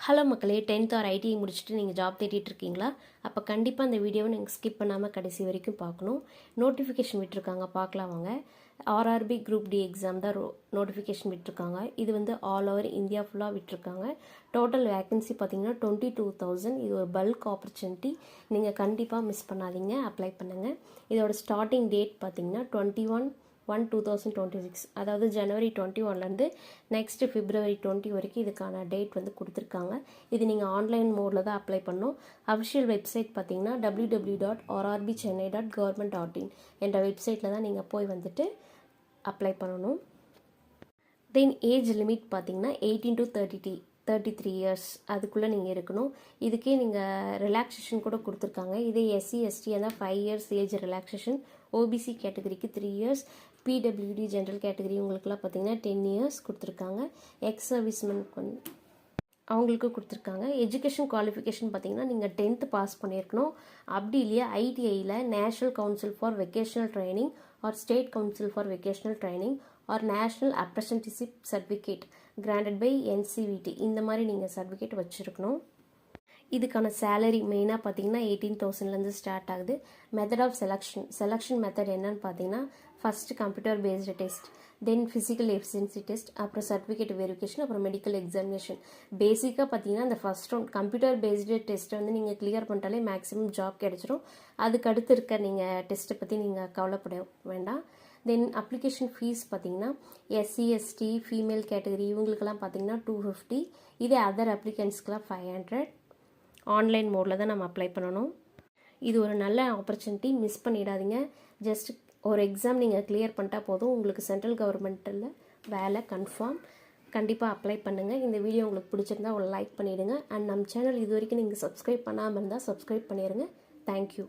Hello மக்களே, 10th R ITI முடிச்சுட்டு நீங்கள் ஜாப் தேடிட்டு இருக்கீங்களா? அப்போ கண்டிப்பாக அந்த வீடியோவை நீங்கள் ஸ்கிப் பண்ணாமல் கடைசி வரைக்கும் பார்க்கணும். நோட்டிஃபிகேஷன் விட்டுருக்காங்க, பார்க்கலாம் வாங்க. ஆர்ஆர்பி குரூப் டி எக்ஸாம் தான் நோட்டிஃபிகேஷன் விட்டுருக்காங்க. இது வந்து ஆல் ஓவர் இந்தியா ஃபுல்லாக விட்டுருக்காங்க. டோட்டல் வேக்கன்சி பார்த்தீங்கன்னா 22,000. இது ஒரு பல்க் ஆப்பர்ச்சுனிட்டி. நீங்கள் கண்டிப்பாக மிஸ் பண்ணாதீங்க, அப்ளை பண்ணுங்கள். இதோட ஸ்டார்டிங் டேட் பார்த்தீங்கன்னா 21/1/2026, அதாவது ஜனவரி 21லேருந்து நெக்ஸ்ட் February 20 வரைக்கும் இதுக்கான டேட் வந்து கொடுத்துருக்காங்க. இது நீங்கள் ஆன்லைன் மோடில் தான் அப்ளை பண்ணணும். அஃபிஷியல் வெப்சைட் பார்த்தீங்கன்னா www.rrbchennai.government.in என்ற வெப்சைட்டில் தான் நீங்கள் போய் வந்துட்டு அப்ளை பண்ணணும். தென் ஏஜ் லிமிட் பார்த்தீங்கன்னா 18 to 33 இயர்ஸ் அதுக்குள்ளே நீங்கள் இருக்கணும். இதுக்கே நீங்கள் ரிலாக்ஸேஷன் கூட கொடுத்துருக்காங்க. இதே SC ST தான் 5 இயர்ஸ் ஏஜ் ரிலாக்ஸேஷன். ஓபிசி கேட்டகரிக்கு 3 இயர்ஸ், பிடபிள்யூடி ஜென்ரல் கேட்டகரி உங்களுக்குலாம் பார்த்தீங்கன்னா 10 இயர்ஸ் கொடுத்துருக்காங்க. எக்ஸ் சர்வீஸ்மேன் அவங்களுக்கு கொடுத்துருக்காங்க. எஜுகேஷன் குவாலிஃபிகேஷன் பார்த்தீங்கன்னா நீங்கள் 10th பாஸ் பண்ணியிருக்கணும். அப்படி இல்லையா ஐடிஐயில் national council for vocational training or state council for vocational training or national apprenticeship certificate granted by NCVT இந்த மாதிரி நீங்கள் சர்டிஃபிகேட் வச்சுருக்கணும். இதுக்கான சேலரி மெயினாக பார்த்தீங்கன்னா 18,000லேருந்து ஸ்டார்ட் ஆகுது. மெத்தட் ஆஃப் செலெக்ஷன் மெத்தட் என்னன்னு பார்த்தீங்கன்னா ஃபஸ்ட்டு கம்ப்யூட்டர் பேஸ்டு டெஸ்ட், தென் ஃபிசிக்கல் எஃபிஷியன்சி டெஸ்ட், அப்புறம் சர்டிஃபிகேட் வெரிஃபிகேஷன், அப்புறம் மெடிக்கல் எக்ஸாமினேஷன். பேசிக்காக பார்த்தீங்கன்னா இந்த ஃபஸ்ட் ரவுண்ட் கம்ப்யூட்டர் பேஸ்டு டெஸ்ட்டை வந்து நீங்கள் கிளியர் பண்ணிட்டாலே மேக்ஸிமம் ஜாப் கிடச்சிரும். அதுக்கு அடுத்து இருக்க நீங்கள் டெஸ்ட்டை பற்றி நீங்கள் கவலைப்பட வேண்டாம். தென் அப்ளிகேஷன் ஃபீஸ் பார்த்தீங்கன்னா SC ST ஃபீமேல் கேட்டகரி இவங்களுக்கெல்லாம் பார்த்தீங்கன்னா 250. இதே அதர் அப்ளிகன்ஸ்க்கெலாம் 500. ஆன்லைன் மோடில் தான் நம்ம அப்ளை பண்ணணும். இது ஒரு நல்ல ஆப்பர்ச்சுனிட்டி, மிஸ் பண்ணிடாதீங்க. ஜஸ்ட் ஒரு எக்ஸாம் நீங்கள் கிளியர் பண்ணிட்டா போதும், உங்களுக்கு சென்ட்ரல் கவர்மெண்ட்டில் வேலை கன்ஃபார்ம். கண்டிப்பாக அப்ளை பண்ணுங்கள். இந்த வீடியோ உங்களுக்கு பிடிச்சிருந்தா ஒரு லைக் பண்ணிவிடுங்க. அண்ட் நம்ம சேனல் இது வரைக்கும் நீங்கள் சப்ஸ்கிரைப் பண்ணாமல் இருந்தால் சப்ஸ்கிரைப் பண்ணிடுங்க. தேங்க்யூ.